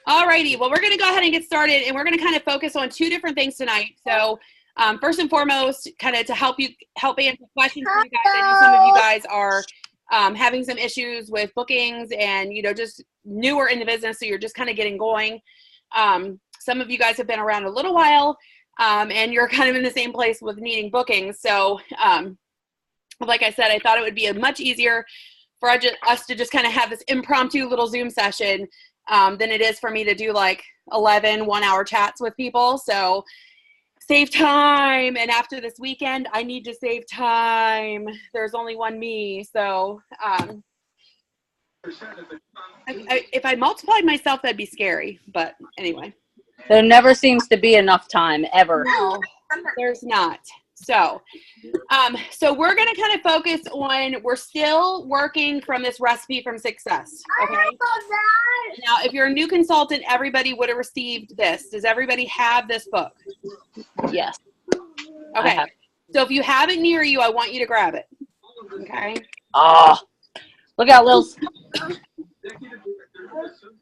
Alrighty, well, we're going to go ahead and get started, and we're going to kind of focus on two different things tonight. So first and foremost, kind of to help answer questions for you guys. I know some of you guys are having some issues with bookings and, just newer in the business, so you're just kind of getting going. Some of you guys have been around a little while, and you're kind of in the same place with needing bookings. So like I said, I thought it would be much easier for us to just kind of have this impromptu little Zoom session than it is for me to do like 11 one-hour chats with people. So save time. And after this weekend, I need to save time. There's only one me. So if I multiplied myself, that'd be scary. But anyway. There never seems to be enough time, ever. No, there's not. So we're going to kind of focus on, we're still working from this recipe from success. Okay. Now, if you're a new consultant, everybody would have received this. Does everybody have this book? Yes. Okay. So if you have it near you, I want you to grab it. Okay. Oh, look out, Lils.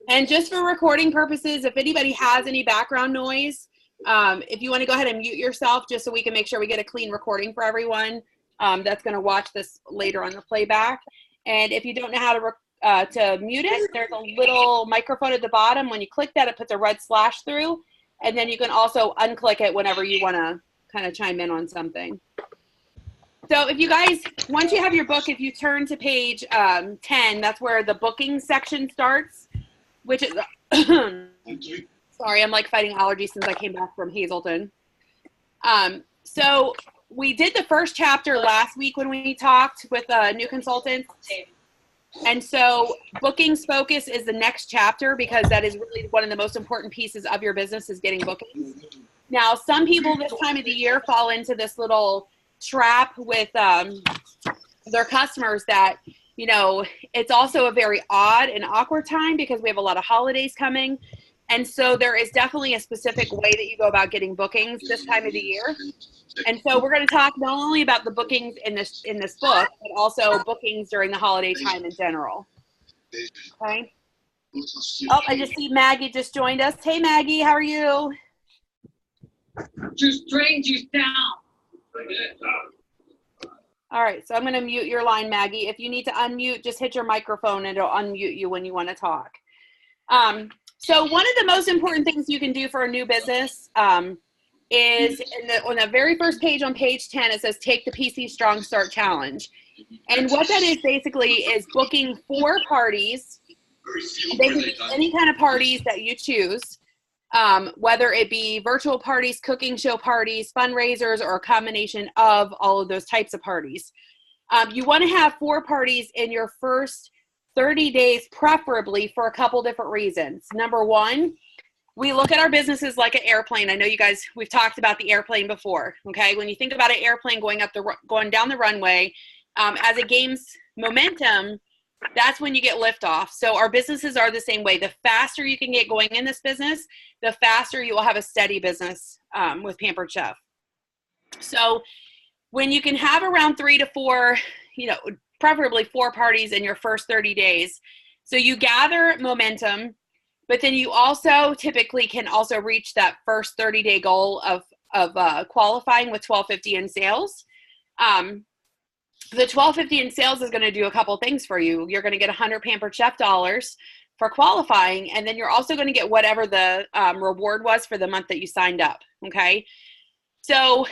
And just for recording purposes, if anybody has any background noise, if you want to go ahead and mute yourself just so we can make sure we get a clean recording for everyone that's going to watch this later on the playback. And if you don't know how to mute it, there's a little microphone at the bottom. When you click that, it puts a red slash through. And then you can also unclick it whenever you want to kind of chime in on something. So if you guys, once you have your book, if you turn to page 10, that's where the booking section starts, which is... Sorry, I'm like fighting allergies since I came back from Hazleton. So we did the first chapter last week when we talked with new consultants. And so bookings focus is the next chapter because that is really one of the most important pieces of your business is getting bookings. Now, some people this time of the year fall into this little trap with their customers that, it's also a very odd and awkward time because we have a lot of holidays coming. And so there is definitely a specific way that you go about getting bookings this time of the year. And so we're going to talk not only about the bookings in this book, but also bookings during the holiday time in general. Okay. Oh, I just see Maggie just joined us. Hey, Maggie, how are you? Two strangers down. All right, so I'm going to mute your line, Maggie. If you need to unmute, just hit your microphone and it'll unmute you when you want to talk. So one of the most important things you can do for a new business is on the very first page on page 10, it says take the PC Strong Start Challenge. And what that is basically is booking 4 parties. They can be any kind of parties that you choose, whether it be virtual parties, cooking show parties, fundraisers, or a combination of all of those types of parties. You want to have 4 parties in your first 30 days, preferably, for a couple different reasons. Number one, we look at our businesses like an airplane. I know you guys, we've talked about the airplane before, okay? When you think about an airplane going down the runway, as it gains momentum, that's when you get liftoff. So our businesses are the same way. The faster you can get going in this business, the faster you will have a steady business with Pampered Chef. So when you can have around 3 to 4, preferably 4 parties in your first 30 days. So you gather momentum, but then you also typically can also reach that first 30-day goal of qualifying with $12.50 in sales. The $12.50 in sales is going to do a couple things for you. You're going to get 100 Pampered Chef dollars for qualifying, and then you're also going to get whatever the reward was for the month that you signed up, okay? So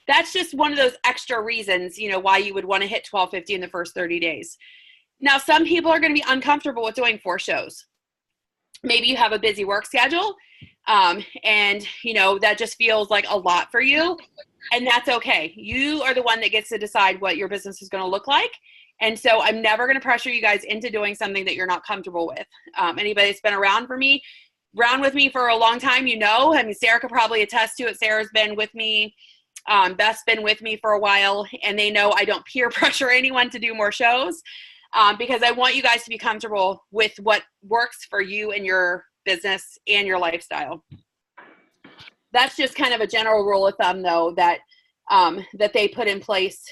that's just one of those extra reasons, why you would want to hit $12.50 in the first 30 days. Now, some people are going to be uncomfortable with doing 4 shows. Maybe you have a busy work schedule, and, that just feels like a lot for you, and that's okay. You are the one that gets to decide what your business is going to look like, and so I'm never going to pressure you guys into doing something that you're not comfortable with. Anybody that's been around with me for a long time, Sarah could probably attest to it. Sarah's been with me. Beth's been with me for a while, and they know I don't peer pressure anyone to do more shows because I want you guys to be comfortable with what works for you and your business and your lifestyle. That's just kind of a general rule of thumb, though, that they put in place,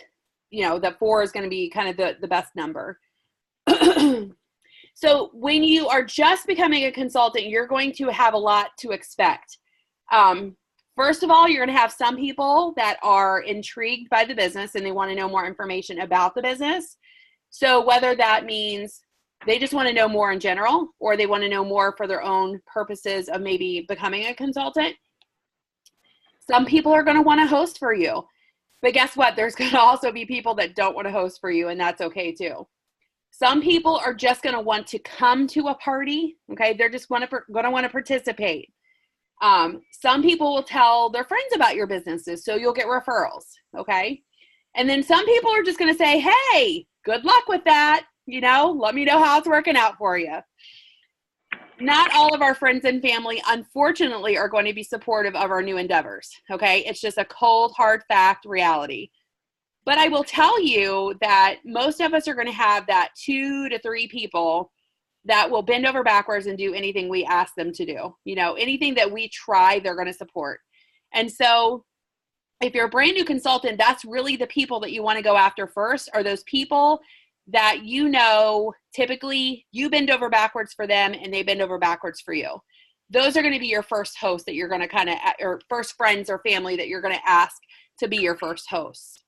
that 4 is going to be kind of the best number. So when you are just becoming a consultant, you're going to have a lot to expect. First of all, you're going to have some people that are intrigued by the business and they want to know more information about the business. So whether that means they just want to know more in general, or they want to know more for their own purposes of maybe becoming a consultant. Some people are going to want to host for you. But guess what? There's going to also be people that don't want to host for you, and that's okay too. Some people are just going to want to come to a party, okay? They're just going to want to participate. Some people will tell their friends about your businesses, so you'll get referrals, okay? And then some people are just going to say, hey, good luck with that. You know, let me know how it's working out for you. Not all of our friends and family, unfortunately, are going to be supportive of our new endeavors, okay? It's just a cold, hard fact reality. But I will tell you that most of us are going to have that 2 to 3 people that will bend over backwards and do anything we ask them to do. You know, anything that we try, they're going to support. And so if you're a brand new consultant, that's really the people that you want to go after first, are those people that you know typically you bend over backwards for them and they bend over backwards for you. Those are going to be your first hosts that you're going to kind of, or first friends or family that you're going to ask to be your first hosts.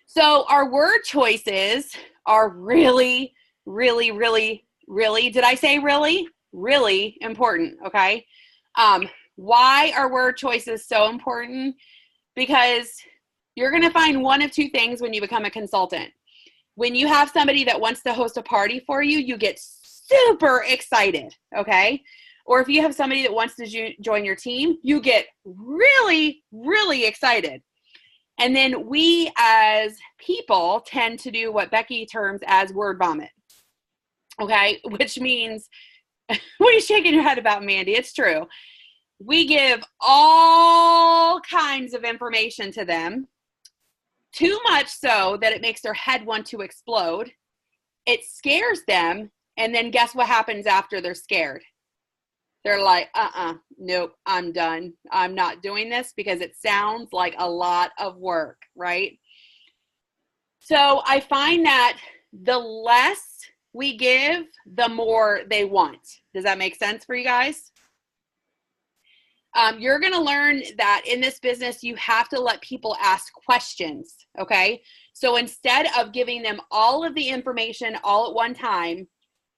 So our word choices are really, really, really, really, did I say really? Really important, okay? Why are word choices so important? Because you're going to find one of 2 things when you become a consultant. When you have somebody that wants to host a party for you, you get super excited, okay? Or if you have somebody that wants to join your team, you get really, really excited. And then we as people tend to do what Becky terms as word vomit, okay? Which means, what are you shaking your head about, Mandy? It's true. We give all kinds of information to them, too much so that it makes their head want to explode. It scares them, and then guess what happens after they're scared? They're like, nope, I'm done. I'm not doing this because it sounds like a lot of work, right? So I find that the less we give, the more they want. Does that make sense for you guys? You're going to learn that in this business, you have to let people ask questions, okay? So instead of giving them all of the information all at one time,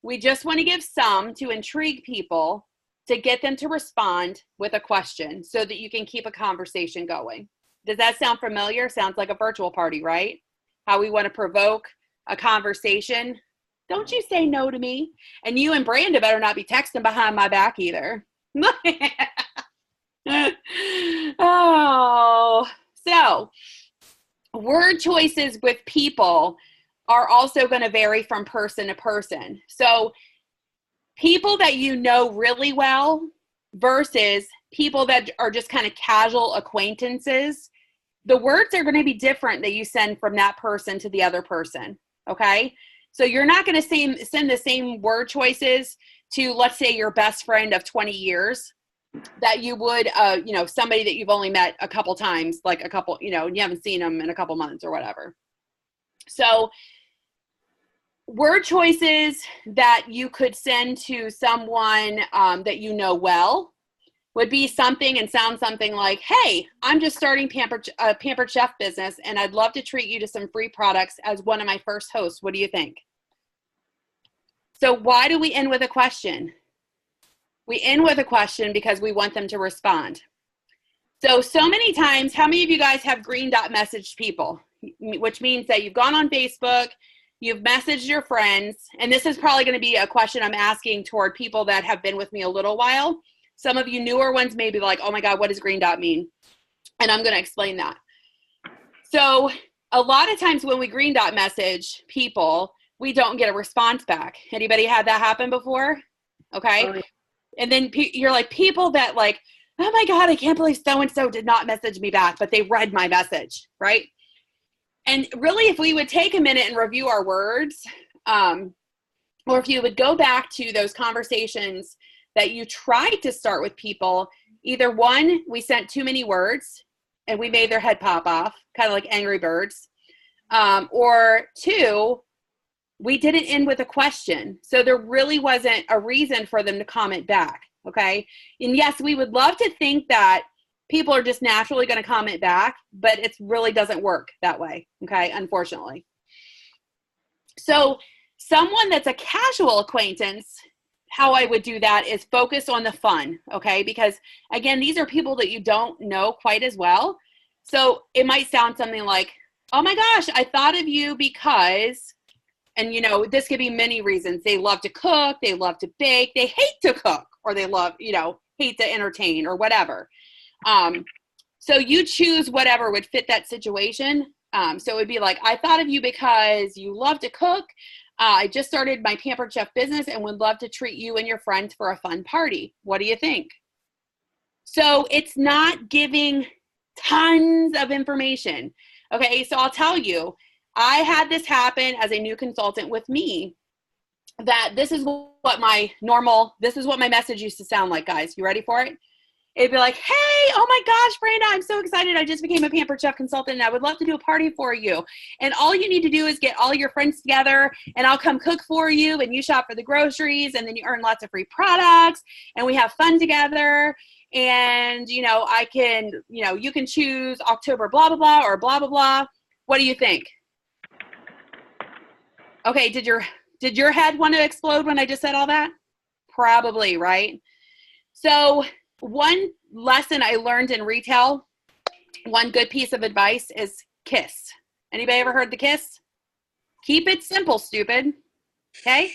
we just want to give some to intrigue people, to get them to respond with a question so that you can keep a conversation going. Does that sound familiar? Sounds like a virtual party, right? How we want to provoke a conversation. Don't you say no to me. And you and Branda better not be texting behind my back either. Oh, so word choices with people are also going to vary from person to person. So people that you know really well versus people that are just kind of casual acquaintances, the words are going to be different that you send from that person to the other person, okay? So you're not going to send the same word choices to, let's say, your best friend of 20 years that you would, somebody that you've only met a couple times, like a couple, you haven't seen them in a couple months or whatever. So word choices that you could send to someone that you know well would be something and sound something like, hey, I'm just starting a Pampered Chef business, and I'd love to treat you to some free products as one of my first hosts. What do you think? So why do we end with a question? We end with a question because we want them to respond. So many times, how many of you guys have green dot messaged people? Which means that you've gone on Facebook, you've messaged your friends, and this is probably going to be a question I'm asking toward people that have been with me a little while. Some of you newer ones may be like, oh my God, what does green dot mean? And I'm going to explain that. So a lot of times when we green dot message people, we don't get a response back. Anybody had that happen before? Okay. Oh, yeah. And then you're like, people that like, oh my God, I can't believe so-and-so did not message me back, but they read my message, right? And really, if we would take a minute and review our words, or if you would go back to those conversations that you tried to start with people, either one, we sent too many words and we made their head pop off, kind of like Angry Birds, or two, we didn't end with a question. So there really wasn't a reason for them to comment back. Okay. And yes, we would love to think that people are just naturally going to comment back, but it really doesn't work that way. Okay. Unfortunately. So someone that's a casual acquaintance, how I would do that is focus on the fun. Okay. Because again, these are people that you don't know quite as well. So it might sound something like, oh my gosh, I thought of you because, and you know, this could be many reasons. They love to cook, they love to bake, they hate to cook, or they love, you know, hate to entertain or whatever. So you choose whatever would fit that situation. So it would be like, I thought of you because you love to cook. I just started my Pampered Chef business and would love to treat you and your friends for a fun party. What do you think? So it's not giving tons of information. Okay, so I'll tell you, I had this happen as a new consultant with me, that this is what my message used to sound like, guys. You ready for it? It'd be like, hey, oh my gosh, Brenda, I'm so excited. I just became a Pampered Chef consultant and I would love to do a party for you. And all you need to do is get all your friends together and I'll come cook for you and you shop for the groceries and then you earn lots of free products and we have fun together. And, you know, you can choose October blah, blah, blah, or blah, blah, blah. What do you think? Okay, did your head want to explode when I just said all that? Probably, right? So one lesson I learned in retail, one good piece of advice is KISS. Anybody ever heard the KISS? Keep it simple, stupid. Okay?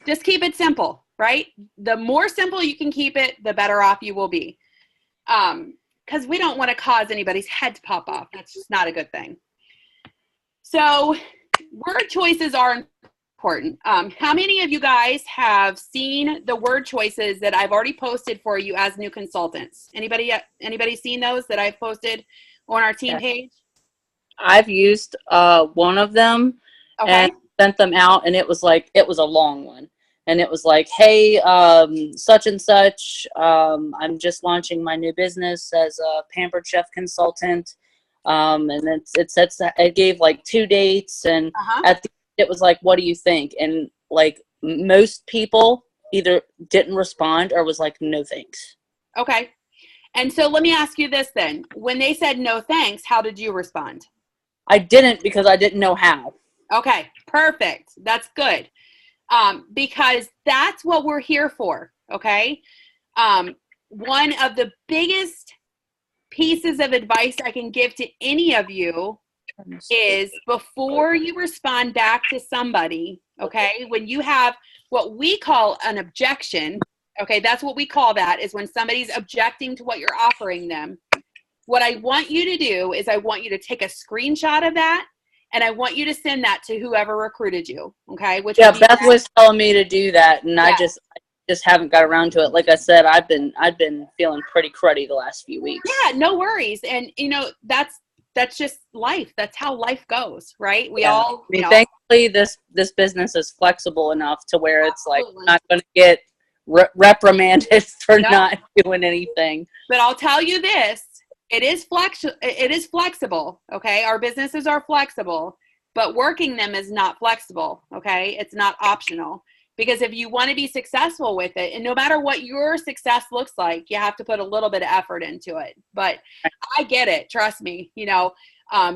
Just keep it simple, right? The more simple you can keep it, the better off you will be. Because we don't want to cause anybody's head to pop off. That's just not a good thing. So word choices are important. How many of you guys have seen the word choices that I've already posted for you as new consultants? Anybody seen those that I've posted on our team page? I've used one of them and sent them out, and it was a long one. And it was like, hey, such and such, I'm just launching my new business as a Pampered Chef consultant. And it gave like 2 dates, and at the it was like, what do you think? And like most people either didn't respond or was like, no thanks. Okay. And so let me ask you this then. When they said no thanks, how did you respond? I didn't, because I didn't know how. Okay, perfect. That's good. Because that's what we're here for. Okay. One of the biggest pieces of advice I can give to any of you is before you respond back to somebody, okay, when you have what we call an objection, okay, that's what we call that, is when somebody's objecting to what you're offering them. What I want you to do is I want you to take a screenshot of that and I want you to send that to whoever recruited you, okay? Which Beth was telling me to do that, and I just haven't got around to it. Like I said, I've been feeling pretty cruddy the last few weeks. Yeah, no worries. And you know, that's just life. That's how life goes, right? We all, I mean, thankfully this business is flexible enough to where it's like not going to get reprimanded for not doing anything. But I'll tell you this, it is flexible. Okay. Our businesses are flexible, but working them is not flexible. Okay. It's not optional, because if you want to be successful with it, and no matter what your success looks like, you have to put a little bit of effort into it. But I get it. Trust me, you know,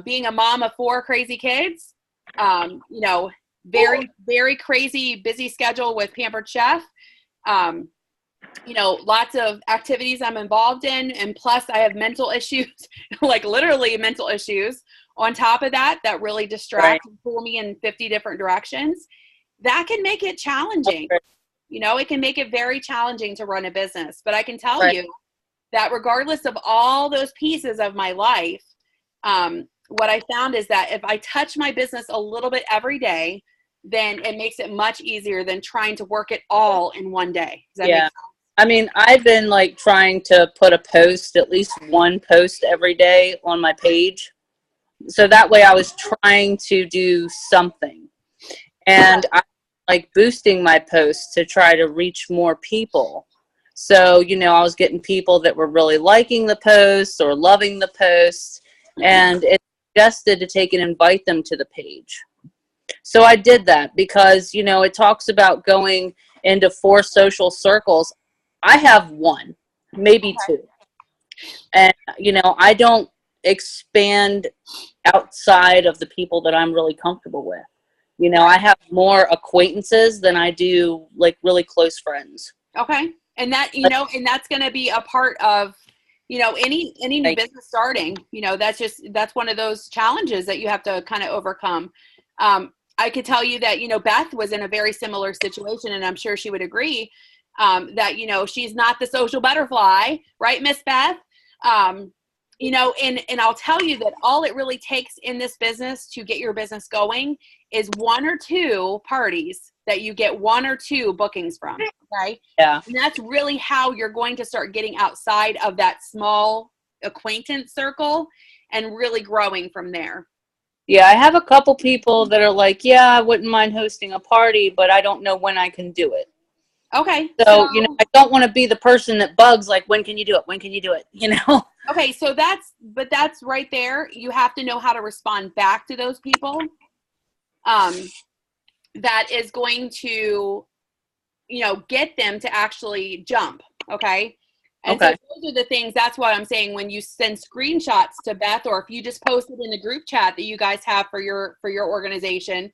being a mom of 4 crazy kids, you know, very, very crazy, busy schedule with Pampered Chef, you know, lots of activities I'm involved in. And plus I have mental issues, like literally mental issues on top of that really distract and pull me in 50 different directions. That can make it challenging. You know, it can make it very challenging to run a business. But I can tell you that regardless of all those pieces of my life, what I found is that if I touch my business a little bit every day, then it makes it much easier than trying to work it all in one day. Does that make sense? I mean, I've been like trying to put at least one post every day on my page. So that way I was trying to do something. And I like boosting my posts to try to reach more people. So, you know, I was getting people that were really liking the posts or loving the posts, and it suggested to take and invite them to the page. So I did that because, you know, it talks about going into 4 social circles. I have 1, maybe 2. And, you know, I don't expand outside of the people that I'm really comfortable with. You know, I have more acquaintances than I do like really close friends. Okay. And that, you know, and that's going to be a part of, you know, any new business starting, you know, that's one of those challenges that you have to kind of overcome. I could tell you that, you know, Beth was in a very similar situation, and I'm sure she would agree, that, you know, she's not the social butterfly, right, Miss Beth? You know, and I'll tell you that all it really takes in this business to get your business going is 1 or 2 parties that you get 1 or 2 bookings from. Okay. Yeah. And that's really how you're going to start getting outside of that small acquaintance circle and really growing from there. Yeah, I have a couple people that are like, yeah, I wouldn't mind hosting a party, but I don't know when I can do it. Okay. So, you know, I don't want to be the person that bugs, like, when can you do it? When can you do it? You know? Okay. So that's right there. You have to know how to respond back to those people. That is going to, you know, get them to actually jump. Okay. And so those are the things, that's what I'm saying, when you send screenshots to Beth, or if you just post it in the group chat that you guys have for your organization,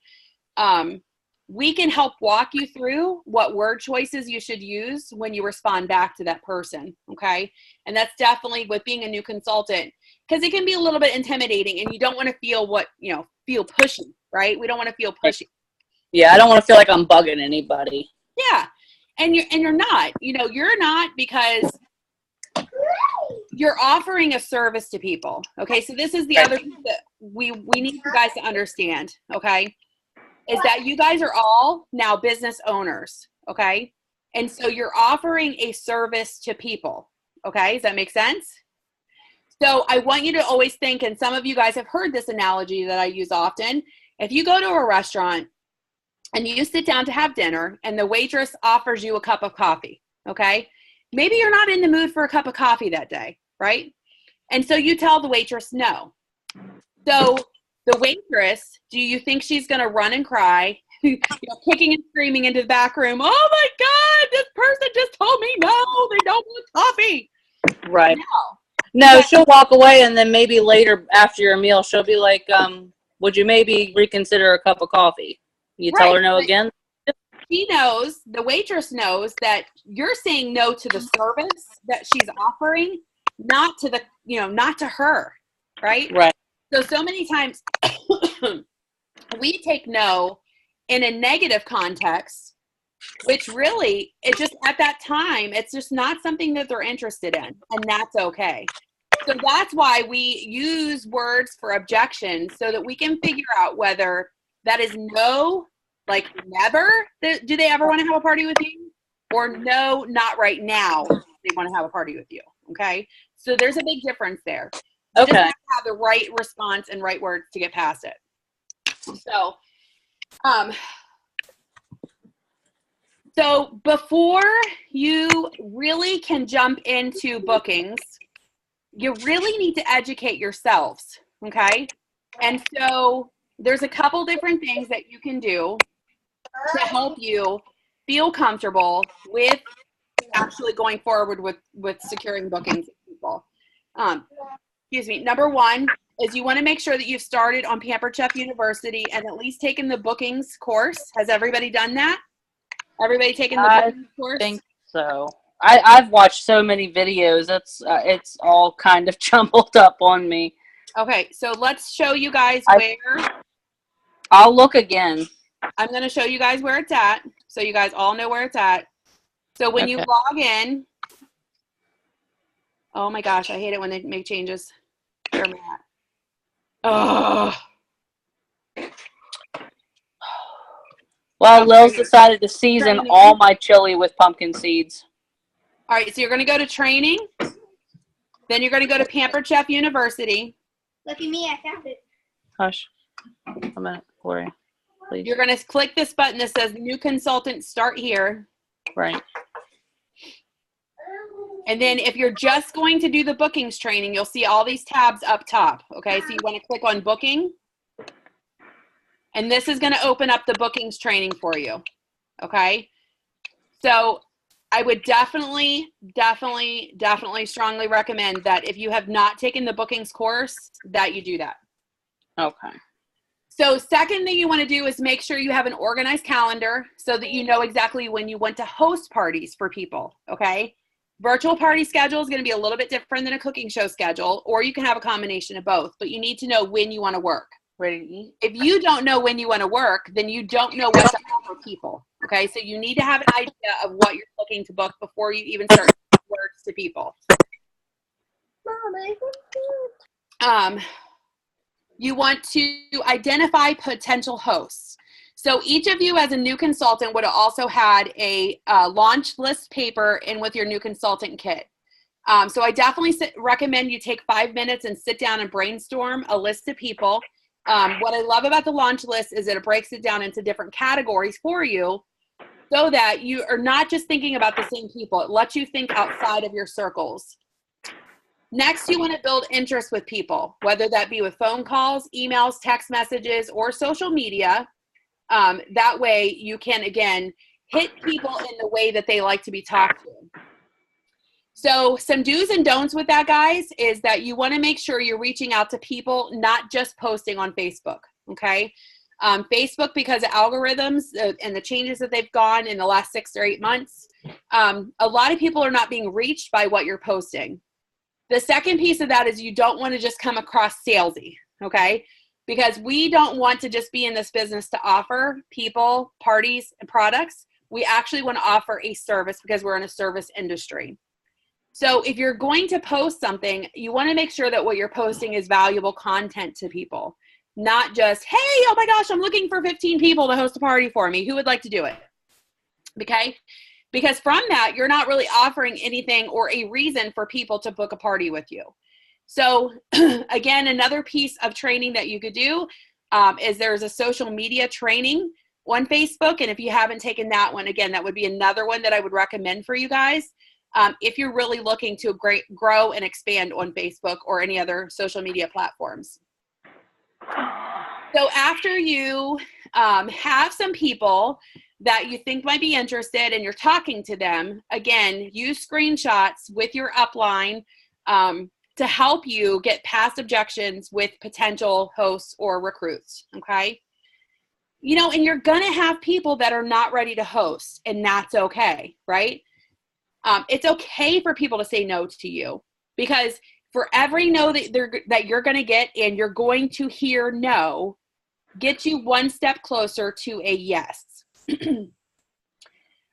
we can help walk you through what word choices you should use when you respond back to that person. Okay. And that's definitely with being a new consultant, because it can be a little bit intimidating, and you don't want to feel feel pushy, right? We don't want to feel pushy. Yeah. I don't want to feel like I'm bugging anybody. Yeah. And you're not, you know, you're not, because you're offering a service to people. Okay. So this is the other thing that we need you guys to understand. Okay. Is that you guys are all now business owners. Okay. And so you're offering a service to people. Okay. Does that make sense? So I want you to always think, and some of you guys have heard this analogy that I use often. If you go to a restaurant and you sit down to have dinner and the waitress offers you a cup of coffee, okay? Maybe you're not in the mood for a cup of coffee that day, right? And so you tell the waitress no. So the waitress, do you think she's going to run and cry, you know, kicking and screaming into the back room? Oh my God, this person just told me no, they don't want coffee. Right. No, she'll walk away, and then maybe later after your meal, she'll be like, would you maybe reconsider a cup of coffee? You tell her no again? She knows, the waitress knows that you're saying no to the service that she's offering, not to the, you know, not to her, right? Right. So many times we take no in a negative context, which really, it just, at that time, it's just not something that they're interested in, and that's okay. So that's why we use words for objections, so that we can figure out whether that is no, like never, do they ever want to have a party with you? Or no, not right now, they want to have a party with you, okay? So there's a big difference there. You just have to have the right response and right words to get past it. So before you really can jump into bookings, you really need to educate yourselves, okay? And so there's a couple different things that you can do to help you feel comfortable with actually going forward with securing bookings with people. Excuse me. Number 1 is you want to make sure that you've started on Pampered Chef University and at least taken the bookings course. Has everybody done that? Everybody taken the bookings course? I think so. I've watched so many videos. It's all kind of jumbled up on me. Okay, so let's show you guys where. I'll look again. I'm going to show you guys where it's at, so you guys all know where it's at. So when you log in, oh my gosh, I hate it when they make changes. Where am I at? Oh. Well, Lil's decided to season all my chili with pumpkin seeds. All right, so you're going to go to training. Then you're going to go to Pampered Chef University. Look at me, I found it. Hush. A minute, Gloria. Please. You're going to click this button that says New Consultant, Start Here. Right. And then if you're just going to do the bookings training, you'll see all these tabs up top. Okay, so you want to click on Booking. And this is going to open up the bookings training for you. Okay. So I would definitely strongly recommend that if you have not taken the bookings course, that you do that. Okay. So second thing you want to do is make sure you have an organized calendar so that you know exactly when you want to host parties for people, okay? Virtual party schedule is going to be a little bit different than a cooking show schedule, or you can have a combination of both, but you need to know when you want to work. Ready to eat? If you don't know when you want to work, then you don't know what to offer people, okay? So you need to have an idea of what you're looking to book before you even start words to people. You want to identify potential hosts. So each of you as a new consultant would have also had a launch list paper in with your new consultant kit. So I definitely recommend you take 5 minutes and sit down and brainstorm a list of people. What I love about the launch list is that it breaks it down into different categories for you so that you are not just thinking about the same people. It lets you think outside of your circles. Next, you want to build interest with people, whether that be with phone calls, emails, text messages, or social media. That way you can, again, hit people in the way that they like to be talked to. So some do's and don'ts with that, guys, is that you want to make sure you're reaching out to people, not just posting on Facebook, okay? Facebook, because of algorithms and the changes that they've gone in the last 6 or 8 months, a lot of people are not being reached by what you're posting. The second piece of that is you don't want to just come across salesy, okay? Because we don't want to just be in this business to offer people, parties, and products. We actually want to offer a service because we're in a service industry. So if you're going to post something, you want to make sure that what you're posting is valuable content to people, not just, hey, oh my gosh, I'm looking for 15 people to host a party for me. Who would like to do it? Okay? Because from that, you're not really offering anything or a reason for people to book a party with you. So again, another piece of training that you could do is there's a social media training on Facebook. And if you haven't taken that one, again, that would be another one that I would recommend for you guys if you're really looking to grow and expand on Facebook or any other social media platforms. So after you have some people that you think might be interested and you're talking to them, again, use screenshots with your upline to help you get past objections with potential hosts or recruits, okay? You know, and you're gonna have people that are not ready to host, and that's okay, right? It's okay for people to say no to you, because for every no that you're gonna get and you're going to hear no, get you one step closer to a yes.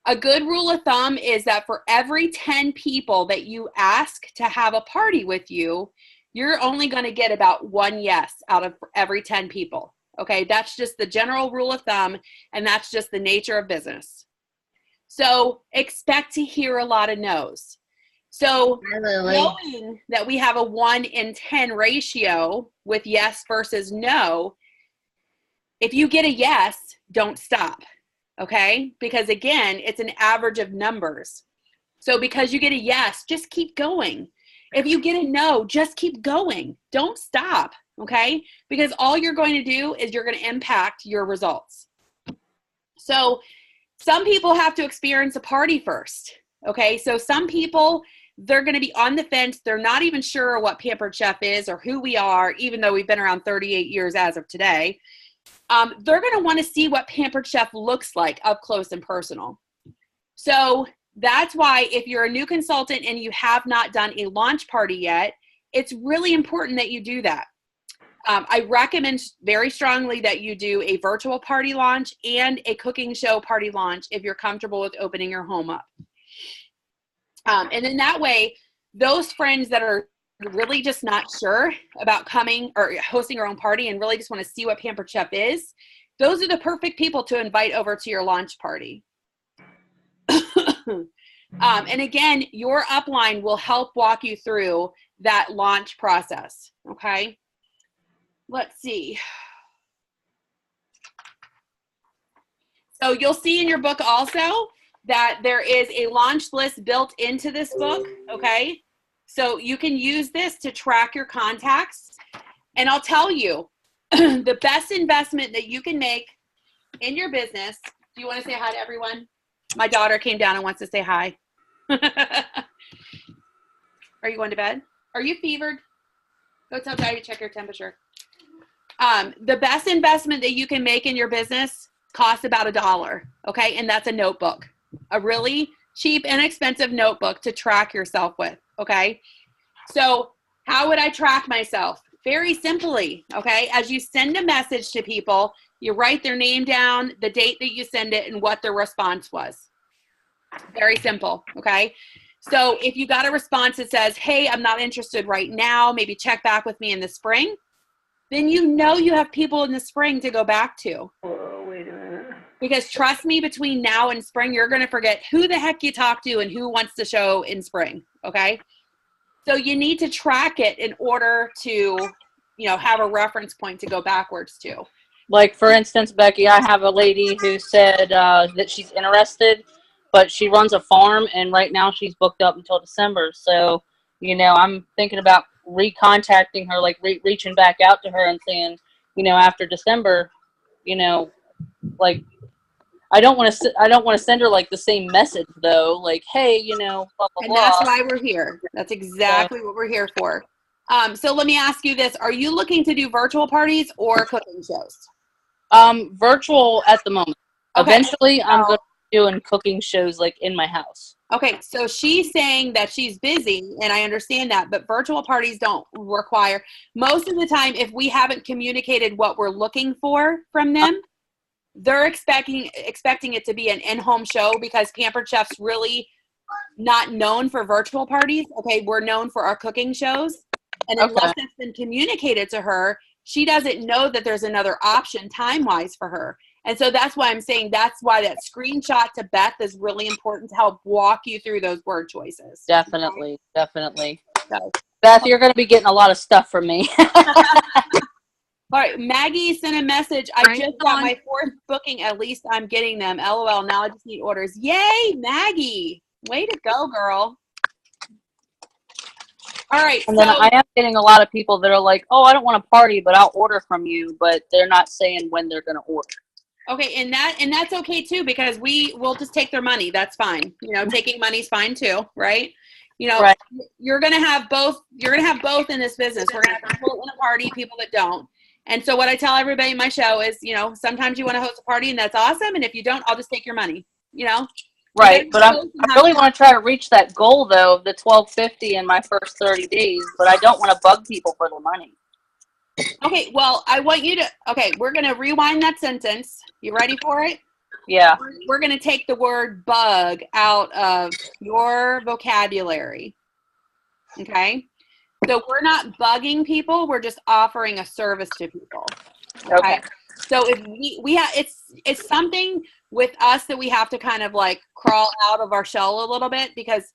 A good rule of thumb is that for every 10 people that you ask to have a party with you, you're only going to get about 1 yes out of every 10 people. Okay, that's just the general rule of thumb, and that's just the nature of business. So expect to hear a lot of no's. So knowing that we have a 1 in 10 ratio with yes versus no, if you get a yes, don't stop. Okay? Because again, it's an average of numbers. So because you get a yes, just keep going. If you get a no, just keep going. Don't stop. Okay? Because all you're going to do is you're going to impact your results. So some people have to experience a party first. Okay? So some people, they're going to be on the fence. They're not even sure what Pampered Chef is or who we are, even though we've been around 38 years as of today. They're going to want to see what Pampered Chef looks like up close and personal. So that's why if you're a new consultant and you have not done a launch party yet, it's really important that you do that. I recommend very strongly that you do a virtual party launch and a cooking show party launch if you're comfortable with opening your home up. And then that way, those friends that are really just not sure about coming or hosting your own party and really just want to see what Pampered Chef is, those are the perfect people to invite over to your launch party. And again, your upline will help walk you through that launch process. Okay. Let's see. So you'll see in your book also that there is a launch list built into this book. Okay. So you can use this to track your contacts. And I'll tell you, the best investment that you can make in your business. Do you want to say hi to everyone? My daughter came down and wants to say hi. Are you going to bed? Are you fevered? Go tell Daddy to check your temperature. The best investment that you can make in your business costs about $1, okay? And that's a notebook, a really cheap, inexpensive notebook to track yourself with, okay? So how would I track myself? Very simply, okay? As you send a message to people, you write their name down, the date that you send it, and what their response was. Very simple, okay? So if you got a response that says, hey, I'm not interested right now, maybe check back with me in the spring, then you know you have people in the spring to go back to. Whoa, wait a minute. Because trust me, between now and spring, you're going to forget who the heck you talked to and who wants to show in spring, okay? So you need to track it in order to, have a reference point to go backwards to. Like, for instance, Becky, I have a lady who said that she's interested, but she runs a farm, and right now she's booked up until December. So, I'm thinking about recontacting her, like reaching back out to her and saying, after December, like, I don't want to send her like the same message though, like, hey, blah blah And blah. that's why we're here. That's exactly what we're here for. So let me ask you this: are you looking to do virtual parties or cooking shows? Virtual at the moment. Okay. Eventually, I'm going to be doing cooking shows like in my house. Okay, so she's saying that she's busy, and I understand that, but virtual parties don't require, most of the time, if we haven't communicated what we're looking for from them, they're expecting it to be an in-home show, because Pampered Chef's really not known for virtual parties. Okay, we're known for our cooking shows, and unless it's been communicated to her, she doesn't know that there's another option time-wise for her. And so that's why I'm saying that's why that screenshot to Beth is really important to help walk you through those word choices. Definitely. So, Beth, you're going to be getting a lot of stuff from me. all right, Maggie sent a message. I just got my 4th booking. At least I'm getting them. LOL. Now I just need orders. Yay, Maggie. Way to go, girl. All right. And then I am getting a lot of people that are like, oh, I don't want to party, but I'll order from you. But they're not saying when they're going to order. Okay, and that's okay too, because we'll just take their money. That's fine. Taking money's fine too, right? Right. You're gonna have both. You're gonna have both in this business. We're gonna have people in a party, people that don't. And so what I tell everybody in my show is, sometimes you want to host a party, and that's awesome. And if you don't, I'll just take your money. Right, but I really want to try to reach that goal though of the $1,250 in my first 30 days. But I don't want to bug people for their money. Okay, well, I want you to, we're going to rewind that sentence. You ready for it? Yeah. We're going to take the word bug out of your vocabulary. Okay? So we're not bugging people. We're just offering a service to people. Okay. So if we have, it's something with us that we have to kind of like crawl out of our shell a little bit, because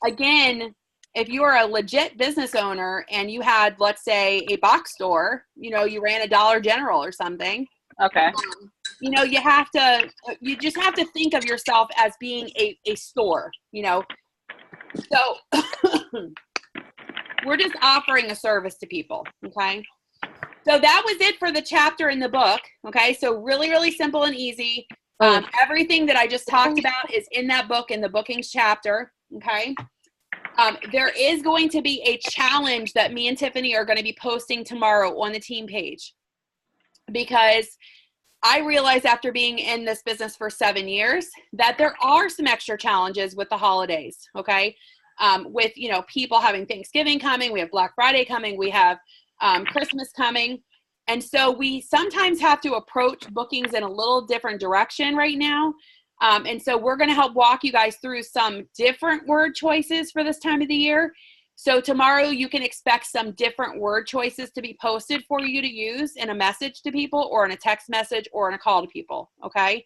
again, if you are a legit business owner and you had, let's say, a box store, you ran a Dollar General or something. Okay. You just have to think of yourself as being a store, So we're just offering a service to people. Okay. So that was it for the chapter in the book. Okay. So really, really simple and easy. Everything that I just talked about is in that book, in the bookings chapter. Okay. There is going to be a challenge that me and Tiffany are going to be posting tomorrow on the team page, because I realized after being in this business for 7 years that there are some extra challenges with the holidays. Okay. With, people having Thanksgiving coming, we have Black Friday coming, we have Christmas coming. And so we sometimes have to approach bookings in a little different direction right now. And so we're going to help walk you guys through some different word choices for this time of the year. So tomorrow you can expect some different word choices to be posted for you to use in a message to people, or in a text message, or in a call to people. Okay.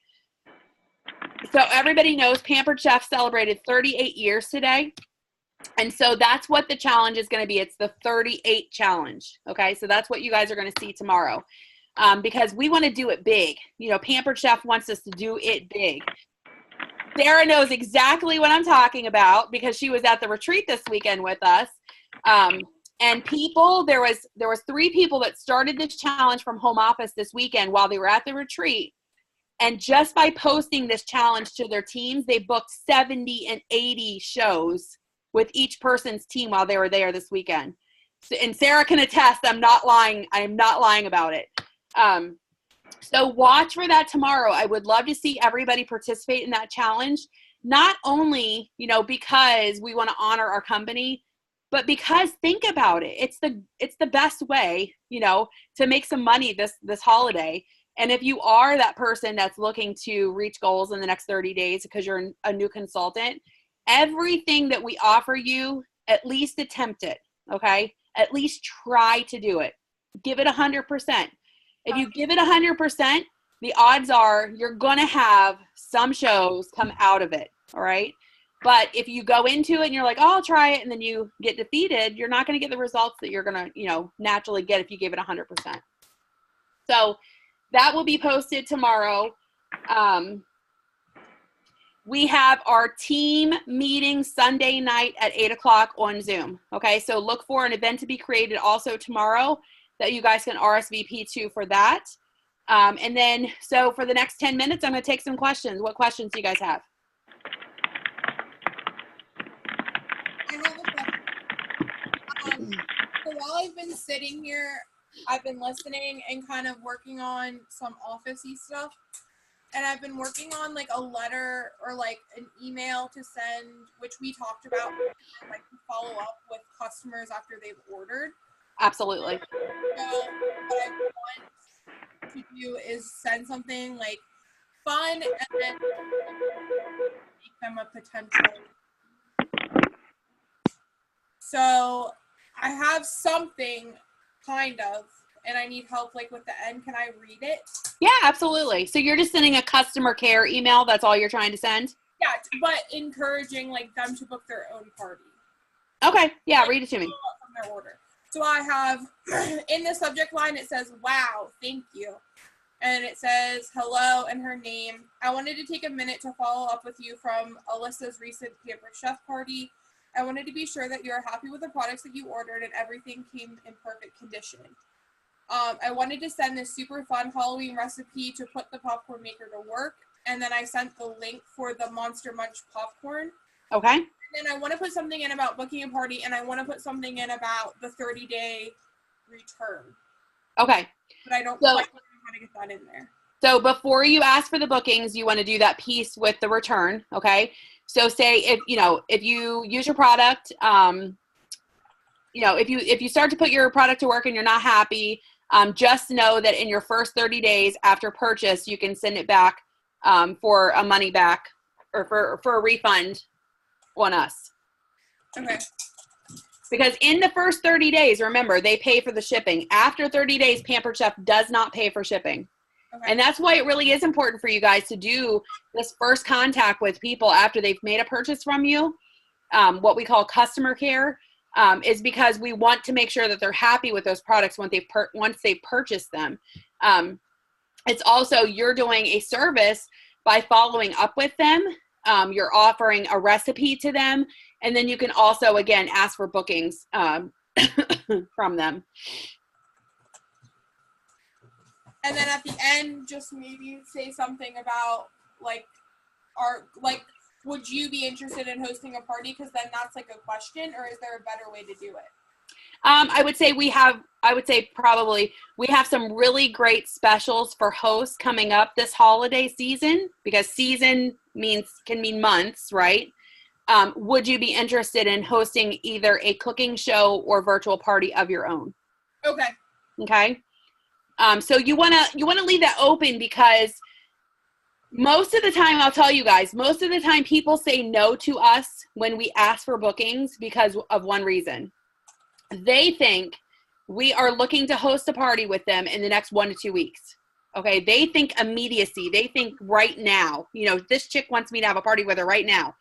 So everybody knows Pampered Chef celebrated 38 years today. And so that's what the challenge is going to be. It's the 38 challenge. Okay. So that's what you guys are going to see tomorrow. Because we want to do it big. Pampered Chef wants us to do it big. Sarah knows exactly what I'm talking about, because she was at the retreat this weekend with us. And people, there was 3 people that started this challenge from home office this weekend while they were at the retreat. And just by posting this challenge to their teams, they booked 70 and 80 shows with each person's team while they were there this weekend. And Sarah can attest, I'm not lying. I am not lying about it. So watch for that tomorrow. I would love to see everybody participate in that challenge. Not only, because we want to honor our company, but because think about it. It's the best way, to make some money this holiday. And if you are that person that's looking to reach goals in the next 30 days because you're a new consultant, everything that we offer you, at least attempt it, okay? At least try to do it. Give it 100%. If you give it 100%, the odds are you're going to have some shows come out of it, all right? But if you go into it and you're like, oh, I'll try it, and then you get defeated, you're not going to get the results that you're going to, naturally get if you give it 100%. So that will be posted tomorrow. We have our team meeting Sunday night at 8 o'clock on Zoom. Okay, so look for an event to be created also tomorrow that you guys can RSVP to for that. And then, so for the next 10 minutes, I'm going to take some questions. What questions do you guys have? I have a question. So while I've been sitting here, I've been listening and kind of working on some office-y stuff. And I've been working on like a letter or like an email to send, which we talked about, like to follow up with customers after they've ordered. Absolutely. So what I want to do is send something like fun and then make them a potential. So I have something kind of, and I need help like with the end. Can I read it? Yeah, absolutely. So you're just sending a customer care email. That's all you're trying to send? Yeah, but encouraging like them to book their own party. Okay. Yeah, read it to me. From their order. So I have in the subject line, it says, wow, thank you. And it says, hello, and her name. I wanted to take a minute to follow up with you from Alyssa's recent Pampered Chef party. I wanted to be sure that you're happy with the products that you ordered and everything came in perfect condition. I wanted to send this super fun Halloween recipe to put the popcorn maker to work. And then I sent the link for the Monster Munch popcorn. Okay. And then I want to put something in about booking a party, and I want to put something in about the 30-day return. Okay. But I don't quite know how to get that in there. So before you ask for the bookings, you want to do that piece with the return. Okay. So say if you use your product, if you start to put your product to work and you're not happy, just know that in your first 30 days after purchase, you can send it back for a money back or for a refund on us. Okay. Because in the first 30 days, remember, they pay for the shipping. After 30 days, Pampered Chef does not pay for shipping. Okay. And that's why it really is important for you guys to do this first contact with people after they've made a purchase from you, what we call customer care. Is because we want to make sure that they're happy with those products once they've purchased them. It's also, you're doing a service by following up with them. You're offering a recipe to them. And then you can also, again, ask for bookings from them. And then at the end, just maybe say something about would you be interested in hosting a party? Because then that's like a question, or is there a better way to do it? I would say probably we have some really great specials for hosts coming up this holiday season, because season can mean months, right? Would you be interested in hosting either a cooking show or virtual party of your own? Okay. Okay. So you want to leave that open, because most of the time, I'll tell you guys, most of the time people say no to us when we ask for bookings because of one reason. They think we are looking to host a party with them in the next 1 to 2 weeks. Okay. They think immediacy. They think right now, this chick wants me to have a party with her right now.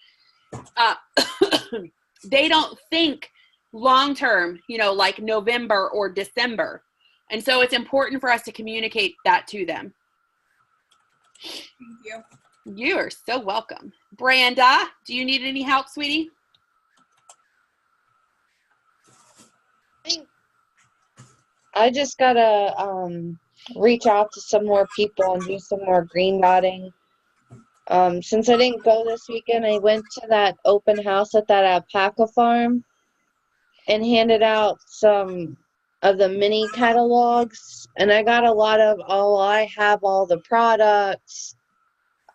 They don't think long-term, like November or December. And so it's important for us to communicate that to them. Thank you. You are so welcome. Branda, do you need any help, sweetie? I just gotta reach out to some more people and do some more green dotting. Since I didn't go this weekend, I went to that open house at that alpaca farm and handed out some of the mini catalogs, and I got a lot of, oh, I have all the products.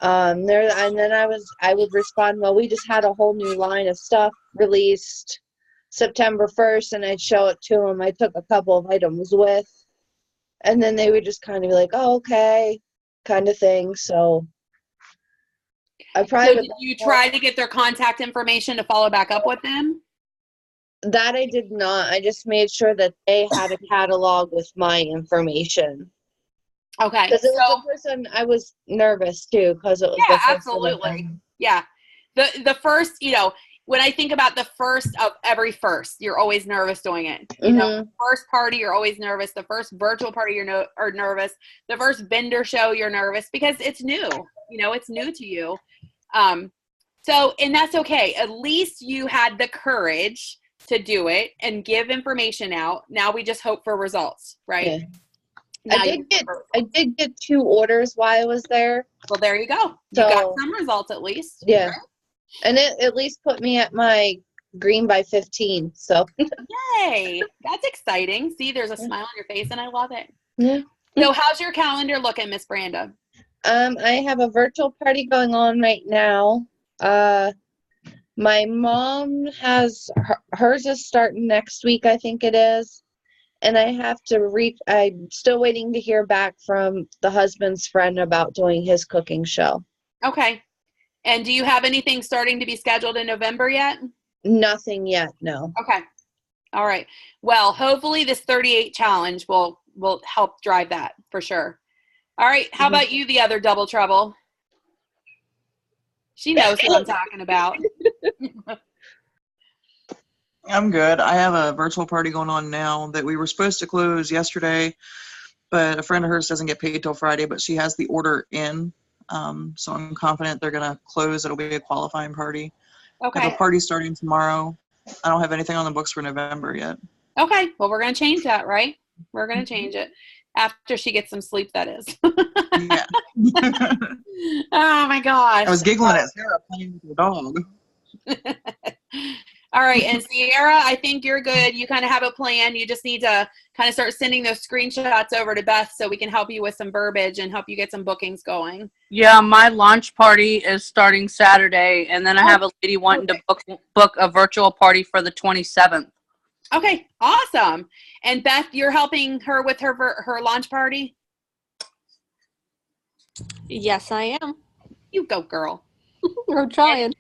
There, and then I would respond, well, we just had a whole new line of stuff released September 1st, and I'd show it to them. I took a couple of items with, and then they would just kind of be like, oh, okay, kind of thing. So I probably So did you try to get their contact information to follow back up with them? that I did not. I just made sure that they had a catalog with my information. Okay. Because it was the person, I was nervous too, because it was the first absolutely. Yeah. The first, when I think about the first of every first, you're always nervous doing it. You know, first party, you're always nervous. The first virtual party, you're nervous. The first vendor show, you're nervous because it's new. It's new to you. And that's okay. At least you had the courage to do it and give information out. Now we just hope for results, right? Yeah. I did get 2 orders while I was there. Well, there you go. You got some results at least. Yeah. Right? And it at least put me at my green by 15. So yay. That's exciting. See, there's a smile on your face and I love it. Yeah. So how's your calendar looking, Miss Branda? I have a virtual party going on right now. My mom has hers is starting next week, I think it is. And I have to I'm still waiting to hear back from the husband's friend about doing his cooking show. Okay. And do you have anything starting to be scheduled in November yet? Nothing yet, no. Okay. All right. Well, hopefully this 38 challenge will help drive that for sure. All right. How about you, the other double trouble? She knows what I'm talking about. I'm good. I have a virtual party going on now that we were supposed to close yesterday, but a friend of hers doesn't get paid till Friday, but she has the order in. So I'm confident they're going to close. It'll be a qualifying party. Okay. I have a party starting tomorrow. I don't have anything on the books for November yet. Okay. Well, we're going to change that, right? We're going to change it after she gets some sleep, that is. Yeah. Oh, my gosh. I was giggling at Sarah playing with your dog. All right. And Sierra, I think you're good. You kind of have a plan. You just need to kind of start sending those screenshots over to Beth so we can help you with some verbiage and help you get some bookings going. Yeah, my launch party is starting Saturday, and then I have a lady wanting to book a virtual party for the 27th. Okay, awesome. And Beth, you're helping her with her launch party? Yes, I am. You go, girl. I'm trying.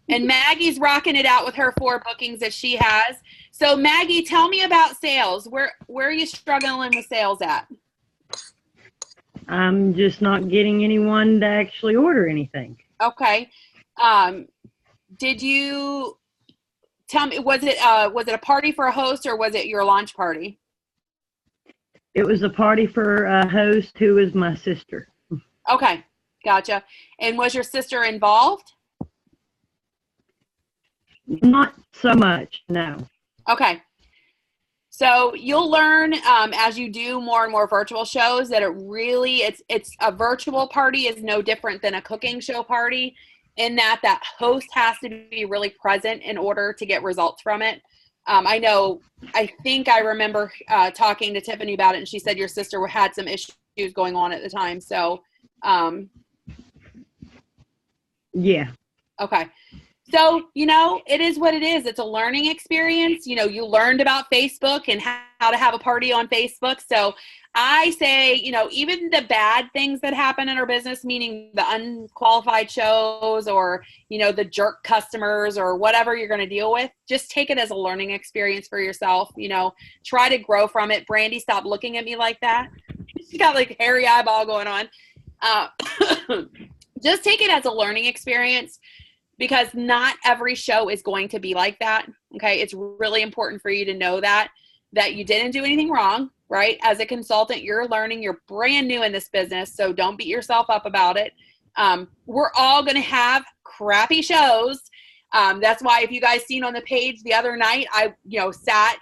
And Maggie's rocking it out with her 4 bookings that she has. So Maggie, tell me about sales. Where are you struggling with sales at? I'm just not getting anyone to actually order anything. Okay. Did you tell me, was it a party for a host or was it your launch party? It was a party for a host who is my sister. Okay. Gotcha. And was your sister involved? Not so much, no. Okay. So you'll learn as you do more and more virtual shows that it's a virtual party is no different than a cooking show party in that host has to be really present in order to get results from it. I think I remember talking to Tiffany about it, and she said your sister had some issues going on at the time. So, yeah. Okay. So, it is what it is. It's a learning experience. You learned about Facebook and how to have a party on Facebook. So I say, even the bad things that happen in our business, meaning the unqualified shows or, the jerk customers or whatever you're going to deal with, just take it as a learning experience for yourself. Try to grow from it. Brandy, stop looking at me like that. She's got like hairy eyeball going on. Just take it as a learning experience. Because not every show is going to be like that, okay? It's really important for you to know that you didn't do anything wrong, right? As a consultant, you're learning, you're brand new in this business, so don't beat yourself up about it. We're all going to have crappy shows. That's why if you guys seen on the page the other night, I sat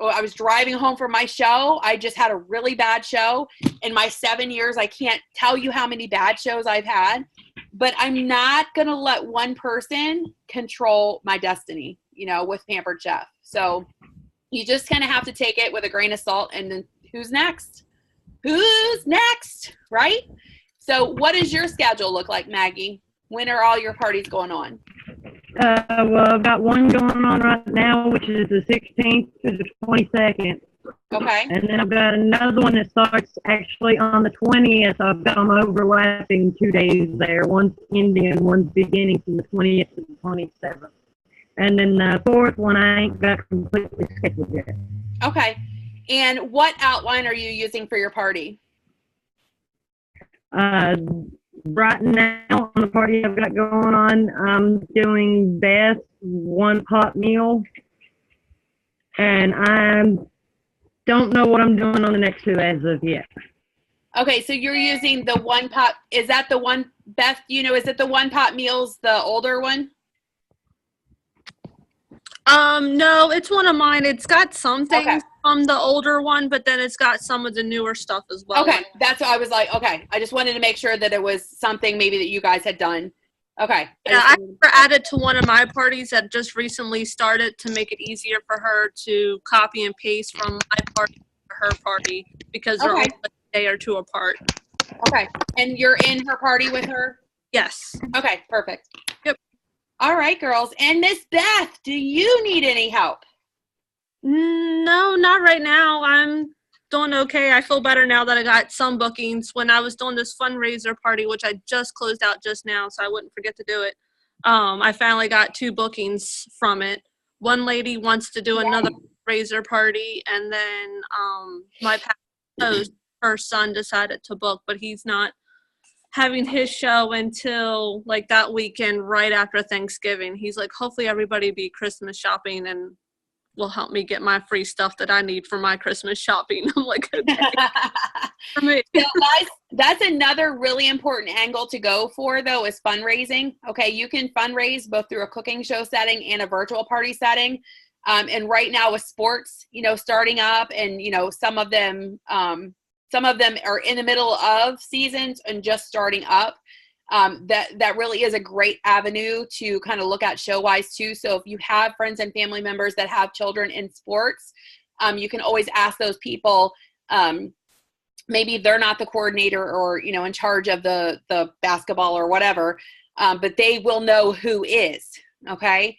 I was driving home from my show. I just had a really bad show. In my 7 years, I can't tell you how many bad shows I've had, but I'm not going to let one person control my destiny, you know, with Pampered Chef. So you just kind of have to take it with a grain of salt, and then who's next? Who's next, right? So what does your schedule look like, Maggie? When are all your parties going on? Well, I've got one going on right now, which is the 16th to the 22nd. Okay. And then I've got another one that starts actually on the 20th. I've got them overlapping 2 days there. One's ending, one's beginning from the 20th to the 27th. And then the fourth one I ain't got completely scheduled yet. Okay. And what outline are you using for your party? Right now on the party I've got going on, I'm doing best one pot meal. And I don't know what I'm doing on the next two as of yet. Okay, so you're using the one pot. Is that the one, Beth, you know, is it the one pot meals, the older one? No, it's one of mine. It's got some things Okay. from the older one, but then it's got some of the newer stuff as well. Okay, that's what I was like, okay. I just wanted to make sure that it was something maybe that you guys had done. Okay. Yeah, I added to one of my parties that just recently started to make it easier for her to copy and paste from my party to her party because they're Okay. only like a day or two apart. Okay, and you're in her party with her? Yes. Okay, perfect. Yep. All right, girls. And Miss Beth, do you need any help? No, not right now. I'm doing okay. I feel better now that I got some bookings. When I was doing this fundraiser party, which I just closed out just now, so I wouldn't forget to do it. I finally got 2 bookings from it. One lady wants to do another fundraiser party, and then my past host, her son decided to book, but he's not having his show until like that weekend right after Thanksgiving. He's like, hopefully everybody be Christmas shopping and will help me get my free stuff that I need for my Christmas shopping. I'm like, okay. For me. So guys, that's another really important angle to go for, though, is fundraising. Okay, you can fundraise both through a cooking show setting and a virtual party setting. And right now with sports, you know, starting up, and you know, some of them are in the middle of seasons and just starting up. That really is a great avenue to kind of look at show-wise too. So if you have friends and family members that have children in sports, you can always ask those people. Maybe they're not the coordinator or, you know, in charge of the basketball or whatever, but they will know who is. Okay.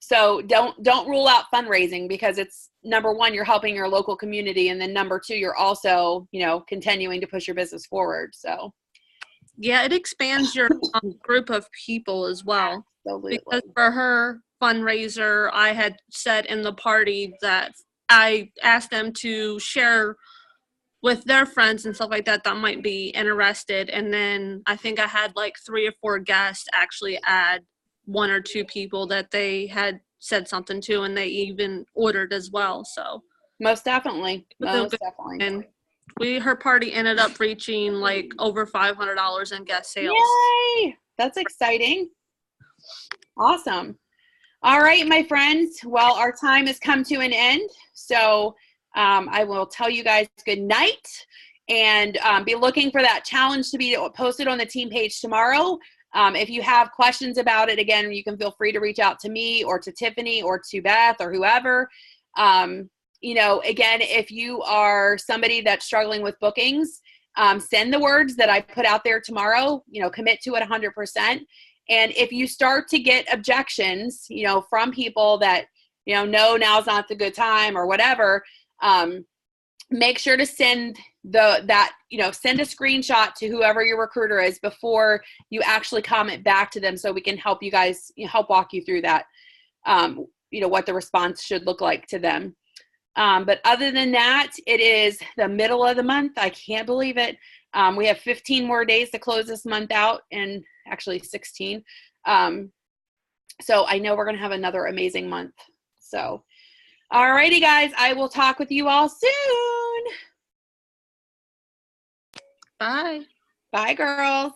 So don't rule out fundraising, because it's, number one, you're helping your local community. And then number two, you're also, you know, continuing to push your business forward. So. Yeah, it expands your group of people as well. Absolutely. Because for her fundraiser, I had said in the party that I asked them to share with their friends and stuff like that that might be interested. And then I think I had like 3 or 4 guests actually add 1 or 2 people that they had said something to, and they even ordered as well. So most definitely. Most definitely. And her party ended up reaching like over $500 in guest sales. Yay! That's exciting. Awesome. All right, my friends. Well, our time has come to an end. So I will tell you guys good night, and be looking for that challenge to be posted on the team page tomorrow. If you have questions about it, again, you can feel free to reach out to me or to Tiffany or to Beth or whoever. You know, again, if you are somebody that's struggling with bookings, send the words that I put out there tomorrow, you know, commit to it 100%. And if you start to get objections, you know, from people that, you know, no, now's not the good time or whatever, make sure to send send a screenshot to whoever your recruiter is before you actually comment back to them, so we can help you guys, help walk you through that, you know, what the response should look like to them. But other than that, it is the middle of the month. I can't believe it. We have 15 more days to close this month out, and actually 16. So I know we're going to have another amazing month. So, all righty, guys, I will talk with you all soon. Bye. Bye, girls.